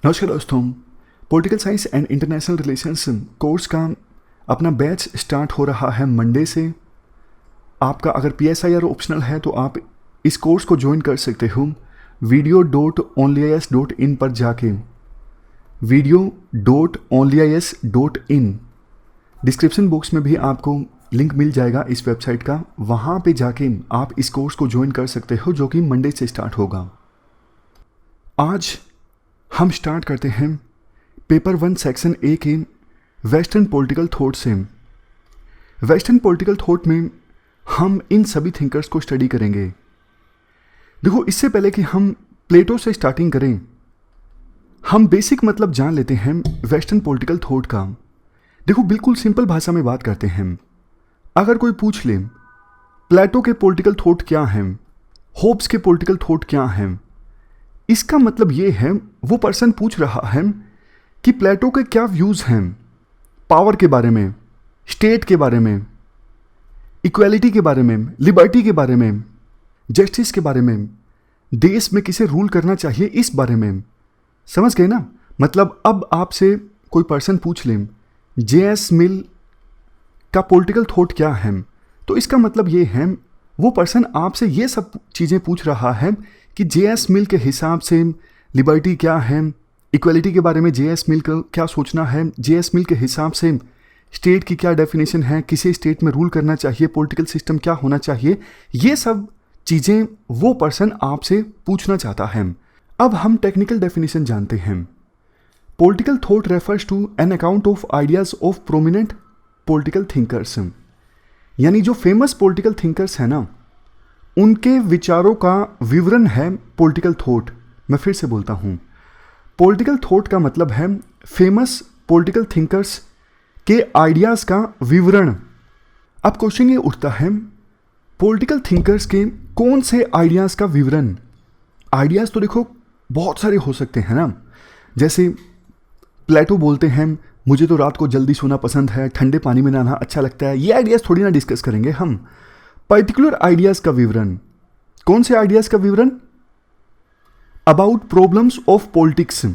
नमस्कार दोस्तों, political science and international relations course का अपना बैच स्टार्ट हो रहा है मंडे से। आपका अगर PSI और ऑप्शनल है तो आप इस कोर्स को ज्वाइन कर सकते हो video.onlyis.in पर जाके video.onlyis.in डिस्क्रिप्शन बॉक्स में भी आपको लिंक मिल जाएगा इस वेबसाइट का। वहाँ पे जाके आप इस कोर्स को ज्वाइन कर सकते हो जो कि मंडे से स्टार्ट होगा। आज हम स्टार्ट करते हैं पेपर 1 सेक्शन ए के वेस्टर्न पॉलिटिकल थॉट से। वेस्टर्न पॉलिटिकल थॉट में हम इन सभी थिंकर्स को स्टडी करेंगे। देखो, इससे पहले कि हम प्लेटो से स्टार्टिंग करें, हम बेसिक मतलब जान लेते हैं वेस्टर्न पॉलिटिकल थॉट का। देखो, बिल्कुल सिंपल भाषा में बात करते हैं। अगर कोई पूछ ले प्लेटो के पॉलिटिकल थॉट क्या हैं, होब्स के पॉलिटिकल थॉट क्या हैं, इसका मतलब ये है वो पर्सन पूछ रहा है कि प्लेटो के क्या व्यूज़ हैं पावर के बारे में, स्टेट के बारे में, इक्वालिटी के बारे में, लिबर्टी के बारे में, जस्टिस के बारे में, देश में किसे रूल करना चाहिए इस बारे में। समझ गए ना? मतलब अब आपसे कोई पर्सन पूछ ले JS मिल का पॉलिटिकल थॉट क्या है, तो इसका मतलब ये है वो पर्सन आपसे ये सब चीज़ें पूछ रहा है कि JS मिल के हिसाब से लिबर्टी क्या है, इक्वलिटी के बारे में JS मिल का क्या सोचना है, JS मिल के हिसाब से स्टेट की क्या डेफिनेशन है, किसी स्टेट में रूल करना चाहिए, पॉलिटिकल सिस्टम क्या होना चाहिए, ये सब चीज़ें वो पर्सन आपसे पूछना चाहता है। अब हम टेक्निकल डेफिनेशन जानते हैं। Political thought refers to an account of ideas of prominent political thinkers, यानी जो फेमस पॉलिटिकल थिंकर्स हैं ना, उनके विचारों का विवरण है पॉलिटिकल थॉट। मैं फिर से बोलता हूँ, पॉलिटिकल थॉट का मतलब है फेमस पॉलिटिकल थिंकर्स के आइडियाज़ का विवरण। अब क्वेश्चन ये उठता है, पॉलिटिकल थिंकर्स के कौन से आइडियाज़ का विवरण? आइडियाज़ तो देखो बहुत सारे हो सकते हैं ना। जैसे प्लेटो बोलते हैं मुझे तो रात को जल्दी सोना पसंद है, ठंडे पानी में नहाना अच्छा लगता है। ये आइडियाज़ थोड़ी ना डिस्कस करेंगे हम। पर्टिकुलर आइडियाज़ का विवरण, कौन से आइडियाज़ का विवरण? About problems of politics.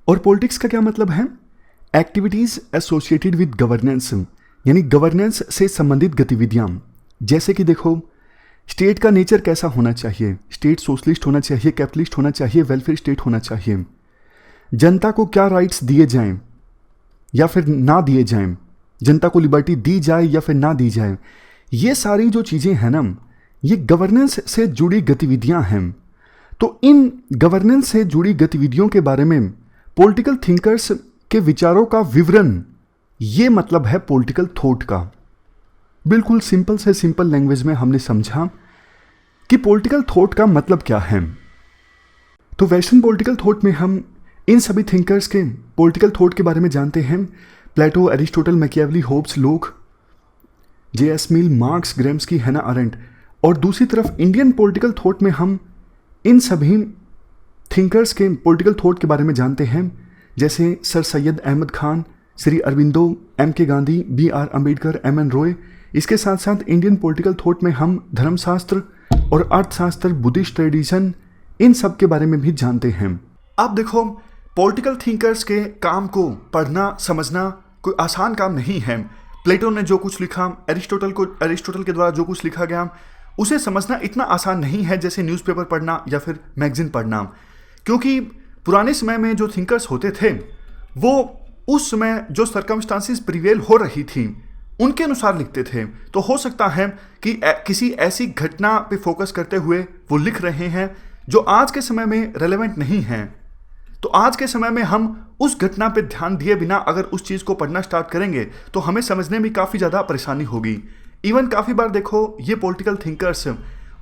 और पॉलिटिक्स का क्या मतलब है? एक्टिविटीज़ एसोसिएटेड विद गवर्नेंस, यानी गवर्नेंस से संबंधित गतिविधियाँ। जैसे कि देखो, स्टेट का नेचर कैसा होना चाहिए, स्टेट सोशलिस्ट होना चाहिए, कैपिटलिस्ट होना चाहिए, वेलफेयर स्टेट होना चाहिए, जनता को क्या राइट्स दिए जाएं या फिर ना दिए जाएं, जनता को लिबर्टी दी जाए या फिर ना दी जाए। ये सारी जो चीज़ें हैं ना, ये गवर्नेंस से जुड़ी गतिविधियां हैं। तो इन गवर्नेंस से जुड़ी गतिविधियों के बारे में पॉलिटिकल थिंकर्स के विचारों का विवरण, ये मतलब है पॉलिटिकल थॉट का। बिल्कुल सिंपल से सिंपल लैंग्वेज में हमने समझा कि पॉलिटिकल थॉट का मतलब क्या है। तो वेस्टर्न पॉलिटिकल थॉट में हम इन सभी थिंकर्स के पॉलिटिकल थॉट के बारे में जानते हैं। प्लेटो, एरिस्टोटल, मैकियावेली, होब्स, लोक, JS मिल, मार्क्स, ग्रैम्स्की, हैना अरेंट। और दूसरी तरफ इंडियन पॉलिटिकल थॉट में हम इन सभी थिंकर्स के पॉलिटिकल थॉट के बारे में जानते हैं। जैसे sir Syed Ahmad Khan, Shri Aurobindo, MK Gandhi, BR Ambedkar, MN Roy. इसके साथ साथ इंडियन पॉलिटिकल थॉट में हम धर्मशास्त्र और अर्थशास्त्र, बुद्धिस्ट ट्रेडिशन, इन सब के बारे में भी जानते हैं। अब देखो, पॉलिटिकल थिंकर्स के काम को पढ़ना समझना कोई आसान काम नहीं है। प्लेटो ने जो कुछ लिखा, एरिस्टोटल के द्वारा जो कुछ लिखा गया, उसे समझना इतना आसान नहीं है जैसे न्यूज़पेपर पढ़ना या फिर मैगजीन पढ़ना। क्योंकि पुराने समय में जो थिंकर्स होते थे वो उस समय जो सर्कमस्टांसिस प्रिवेल हो रही थी उनके अनुसार लिखते थे। तो हो सकता है कि किसी ऐसी घटना पे फोकस करते हुए वो लिख रहे हैं जो आज के समय में रेलेवेंट नहीं है। तो आज के समय में हम उस घटना पे ध्यान दिए बिना अगर उस चीज़ को पढ़ना स्टार्ट करेंगे तो हमें समझने में काफ़ी ज़्यादा परेशानी होगी। इवन काफ़ी बार देखो, ये पॉलिटिकल थिंकर्स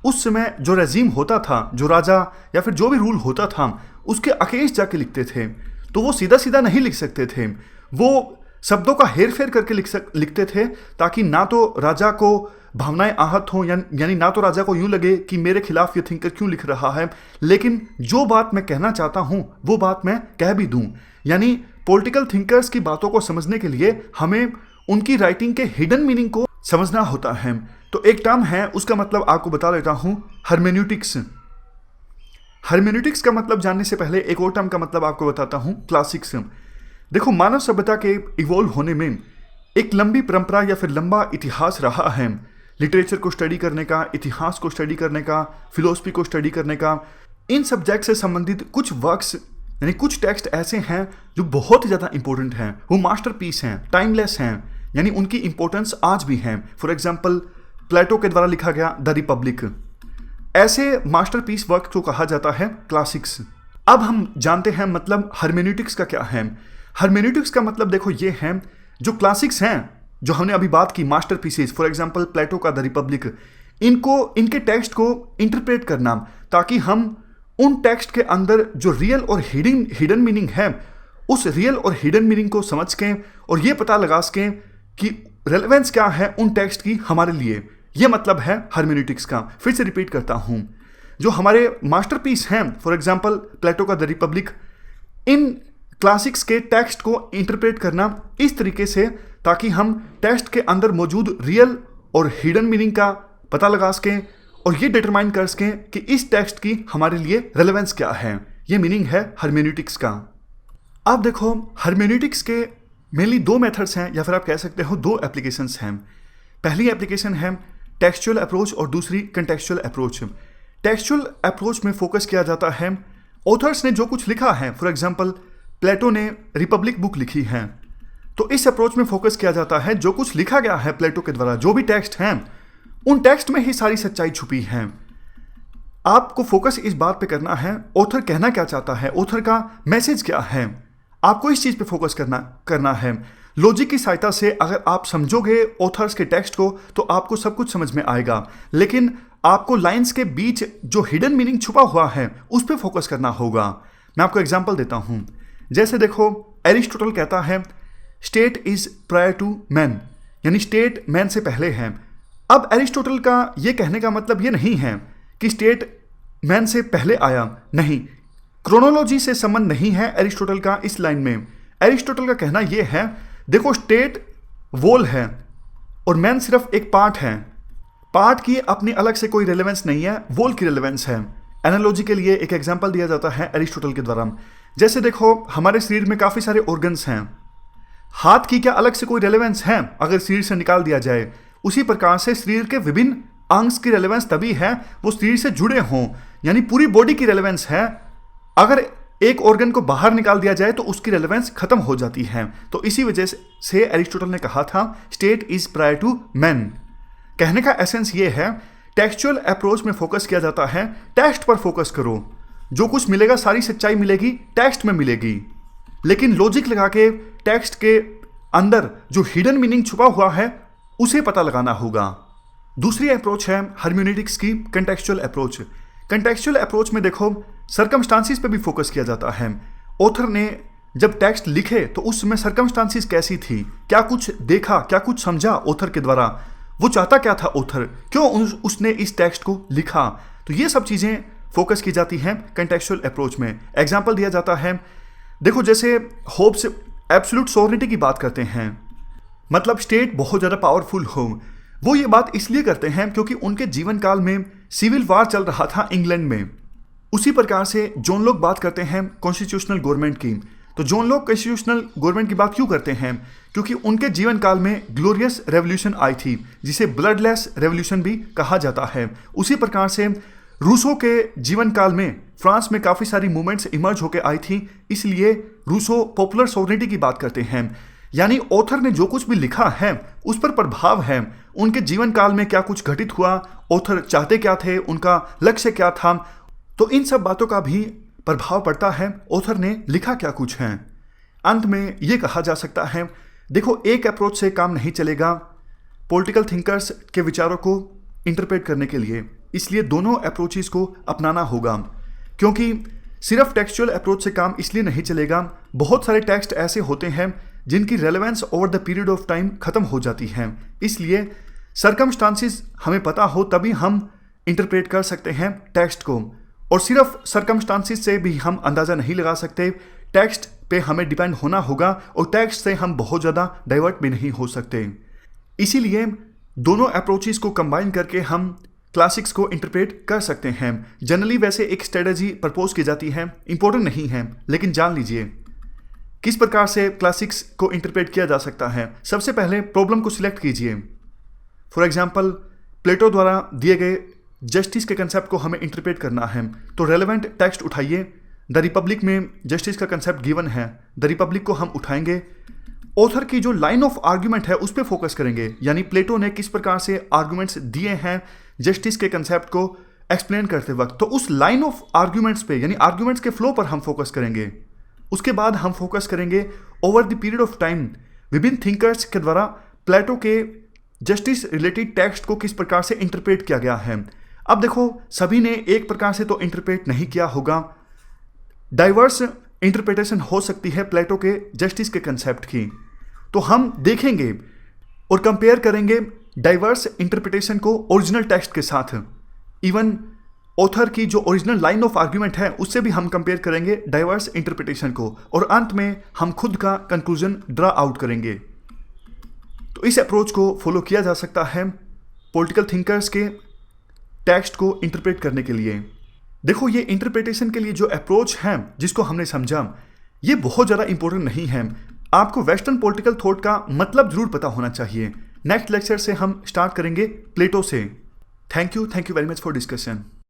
उस समय जो रेजीम होता था, जो राजा या फिर जो भी रूल होता था, उसके अगेंस्ट जाके लिखते थे। तो वो सीधा सीधा नहीं लिख सकते थे, वो शब्दों का हेर फेर करके लिखते थे ताकि ना तो राजा को भावनाएं आहत हों, यानी ना तो राजा को यूं लगे कि मेरे खिलाफ ये थिंकर क्यों लिख रहा है, लेकिन जो बात मैं कहना चाहता हूं वो बात मैं कह भी दूं। यानी पॉलिटिकल थिंकर्स की बातों को समझने के लिए हमें उनकी राइटिंग के हिडन मीनिंग को समझना होता है। तो एक टर्म है, उसका मतलब आपको बता देता हूं, हर्मेन्यूटिक्स। हर्मेन्यूटिक्स का मतलब जानने से पहले एक और टर्म का मतलब आपको बताता हूँ, क्लासिक्स। देखो, मानव सभ्यता के इवॉल्व होने में एक लंबी परंपरा या फिर लंबा इतिहास रहा है। लिटरेचर को स्टडी करने का, इतिहास को स्टडी करने का, फिलोसफी को स्टडी करने का, इन सब्जेक्ट से संबंधित कुछ वर्क्स यानी कुछ टेक्स्ट ऐसे हैं जो बहुत ही ज़्यादा इंपॉर्टेंट हैं, वो मास्टरपीस हैं, टाइमलेस हैं, यानी उनकी इंपॉर्टेंस आज भी है। फॉर एग्जाम्पल, प्लेटो के द्वारा लिखा गया द रिपब्लिक, ऐसे मास्टरपीस वर्क को कहा जाता है क्लासिक्स। अब हम जानते हैं मतलब हर्मेन्यूटिक्स का क्या है। हर्मेन्यूटिक्स का मतलब देखो ये है, जो क्लासिक्स हैं जो हमने अभी बात की, मास्टरपीसेस, फॉर एग्जाम्पल प्लेटो का द रिपब्लिक, इनके टेक्स्ट को इंटरप्रेट करना, ताकि हम उन टेक्स्ट के अंदर जो रियल और हिडन मीनिंग है, उस रियल और हिडन मीनिंग को समझ के और ये पता लगा सकें कि रेलेवेंस क्या है उन टेक्स्ट की हमारे लिए। ये मतलब है हर्मेन्यूटिक्स का। फिर से रिपीट करता हूँ, जो हमारे मास्टरपीस हैं, फॉर एग्जाम्पल प्लेटो का द रिपब्लिक, इन क्लासिक्स के टेक्स्ट को इंटरप्रेट करना इस तरीके से ताकि हम टेक्स्ट के अंदर मौजूद रियल और हिडन मीनिंग का पता लगा सकें और ये डिटरमाइन कर सकें कि इस टेक्स्ट की हमारे लिए रेलेवेंस क्या है। ये मीनिंग है हर्मेन्यूटिक्स का। अब देखो, हर्मेन्यूटिक्स के मेनली दो मेथड्स हैं, या फिर आप कह सकते हो दो एप्लीकेशंस हैं। पहली एप्लीकेशन है टेक्सचुअल अप्रोच और दूसरी कंटेक्सचुअल अप्रोच। टेक्सचुअल अप्रोच में फोकस किया जाता है ऑथर्स ने जो कुछ लिखा है, फॉर एग्जाम्पल प्लेटो ने रिपब्लिक बुक लिखी है, तो इस अप्रोच में फोकस किया जाता है जो कुछ लिखा गया है प्लेटो के द्वारा, जो भी टेक्स्ट हैं, उन टेक्स्ट में ही सारी सच्चाई छुपी है। आपको फोकस इस बात पे करना है ऑथर कहना क्या चाहता है, ऑथर का मैसेज क्या है, आपको इस चीज़ पे फोकस करना है। लॉजिक की सहायता से अगर आप समझोगे ऑथर्स के टेक्स्ट को तो आपको सब कुछ समझ में आएगा, लेकिन आपको लाइंस के बीच जो हिडन मीनिंग छुपा हुआ है उस पर फोकस करना होगा। मैं आपको एग्जाम्पल देता हूँ। जैसे देखो, एरिस्टोटल कहता है state is prior to man, यानी स्टेट मैन से पहले है। अब एरिस्टोटल का ये कहने का मतलब ये नहीं है कि स्टेट मैन से पहले आया, नहीं, क्रोनोलॉजी से संबंध नहीं है एरिस्टोटल का इस लाइन में। एरिस्टोटल का कहना यह है, देखो स्टेट वोल है और मैन सिर्फ एक पार्ट है, पार्ट की अपनी अलग से कोई रेलेवेंस नहीं है, वोल की रेलेवेंस है। एनालॉजी के लिए एक एग्जांपल दिया जाता है एरिस्टोटल के द्वारा। जैसे देखो, हमारे शरीर में काफ़ी सारे ऑर्गन्स हैं, हाथ की क्या अलग से कोई रेलेवेंस है अगर शरीर से निकाल दिया जाए? उसी प्रकार से शरीर के विभिन्न अंग्स की रेलेवेंस तभी है वो शरीर से जुड़े हों, यानी पूरी बॉडी की रेलेवेंस है। अगर एक ऑर्गन को बाहर निकाल दिया जाए तो उसकी रेलेवेंस खत्म हो जाती है। तो इसी वजह से एरिस्टोटल ने कहा था state is prior to man. कहने का एसेंस ये है, टेक्सचुअल अप्रोच में फोकस किया जाता है, टेक्स्ट पर फोकस करो, जो कुछ मिलेगा सारी सच्चाई मिलेगी टेक्स्ट में मिलेगी, लेकिन लॉजिक लगा के टेक्स्ट के अंदर जो हिडन मीनिंग छुपा हुआ है उसे पता लगाना होगा। दूसरी अप्रोच है हर्मेन्यूटिक्स की कंटेक्सचुअल अप्रोच। कंटेक्सचुअल अप्रोच में देखो, सर्कमस्टांसिस पे भी फोकस किया जाता है। ऑथर ने जब टेक्स्ट लिखे तो उस समय सर्कमस्टांसिस कैसी थी, क्या कुछ देखा, क्या कुछ समझा ऑथर के द्वारा, वो चाहता क्या था ऑथर, क्यों उसने इस टेक्स्ट को लिखा, तो ये सब चीज़ें फोकस की जाती हैं कंटेक्सचुअल अप्रोच में। एग्जाम्पल दिया जाता है, देखो जैसे होब्स एब्सोल्यूट सॉवरेनिटी की बात करते हैं, मतलब स्टेट बहुत ज़्यादा पावरफुल हो, वो ये बात इसलिए करते हैं क्योंकि उनके जीवन काल में सिविल वार चल रहा था इंग्लैंड में। उसी प्रकार से जॉन लॉक बात करते हैं कॉन्स्टिट्यूशनल गवर्नमेंट की। तो जॉन लॉक कॉन्स्टिट्यूशनल गवर्नमेंट की बात क्यों करते हैं? क्योंकि उनके जीवन काल में ग्लोरियस रेवोल्यूशन आई थी, जिसे ब्लडलेस रेवोल्यूशन भी कहा जाता है। उसी प्रकार से रूसो के जीवन काल में फ्रांस में काफ़ी सारी मूवमेंट्स इमर्ज होकर आई थी, इसलिए रूसो पॉपुलर सॉवरेनिटी की बात करते हैं। यानी ऑथर ने जो कुछ भी लिखा है उस पर प्रभाव है, उनके जीवन काल में क्या कुछ घटित हुआ, ऑथर चाहते क्या थे, उनका लक्ष्य क्या था, तो इन सब बातों का भी प्रभाव पड़ता है ऑथर ने लिखा क्या कुछ है। अंत में ये कहा जा सकता है, देखो एक अप्रोच से काम नहीं चलेगा पॉलिटिकल थिंकर्स के विचारों को इंटरप्रेट करने के लिए, इसलिए दोनों अप्रोचेस को अपनाना होगा। क्योंकि सिर्फ टेक्सचुअल अप्रोच से काम इसलिए नहीं चलेगा, बहुत सारे टेक्स्ट ऐसे होते हैं जिनकी relevance over the period of time खत्म हो जाती है, इसलिए सर्कमस्टांसिस हमें पता हो तभी हम इंटरप्रेट कर सकते हैं टेक्स्ट को, और सिर्फ सर्कमस्टांसिस से भी हम अंदाज़ा नहीं लगा सकते, टेक्स्ट पे हमें डिपेंड होना होगा और टेक्स्ट से हम बहुत ज़्यादा डाइवर्ट भी नहीं हो सकते। इसीलिए दोनों अप्रोचेस को कंबाइन करके हम क्लासिक्स को इंटरप्रेट कर सकते हैं। जनरली वैसे एक स्ट्रेटजी प्रपोज की जाती है, इंपॉर्टेंट नहीं है, लेकिन जान लीजिए किस प्रकार से क्लासिक्स को इंटरप्रेट किया जा सकता है। सबसे पहले प्रॉब्लम को सिलेक्ट कीजिए। फॉर एग्जाम्पल, प्लेटो द्वारा दिए गए जस्टिस के कंसेप्ट को हमें इंटरप्रेट करना है, तो रेलेवेंट टेक्स्ट उठाइए। द रिपब्लिक में जस्टिस का कंसेप्ट गिवन है, द रिपब्लिक को हम उठाएंगे। ऑथर की जो लाइन ऑफ आर्ग्यूमेंट है उस पर फोकस करेंगे, यानी प्लेटो ने किस प्रकार से आर्ग्यूमेंट्स दिए हैं जस्टिस के कंसेप्ट को एक्सप्लेन करते वक्त, तो उस लाइन ऑफ आर्ग्यूमेंट्स पे यानी आर्ग्यूमेंट्स के फ्लो पर हम फोकस करेंगे। उसके बाद हम फोकस करेंगे over the period of time विभिन्न थिंकर्स के द्वारा प्लेटो के जस्टिस रिलेटेड टेक्स्ट को किस प्रकार से इंटरप्रेट किया गया है। अब देखो, सभी ने एक प्रकार से तो इंटरप्रेट नहीं किया होगा, डाइवर्स इंटरप्रिटेशन हो सकती है प्लेटो के जस्टिस के कंसेप्ट की। तो हम देखेंगे और कंपेयर करेंगे डाइवर्स इंटरप्रिटेशन को ओरिजिनल टेक्स्ट के साथ। इवन ऑथर की जो ओरिजिनल लाइन ऑफ आर्ग्यूमेंट है उससे भी हम कंपेयर करेंगे डाइवर्स इंटरप्रिटेशन को, और अंत में हम खुद का कंक्लूजन ड्रा आउट करेंगे। तो इस अप्रोच को फॉलो किया जा सकता है पॉलिटिकल थिंकर्स के टेक्स्ट को इंटरप्रेट करने के लिए। देखो, ये इंटरप्रिटेशन के लिए जो अप्रोच है जिसको हमने समझा, ये बहुत ज़्यादा इंपॉर्टेंट नहीं है। आपको वेस्टर्न पॉलिटिकल थॉट का मतलब जरूर पता होना चाहिए। नेक्स्ट लेक्चर से हम स्टार्ट करेंगे प्लेटो से। Thank you very much for discussion.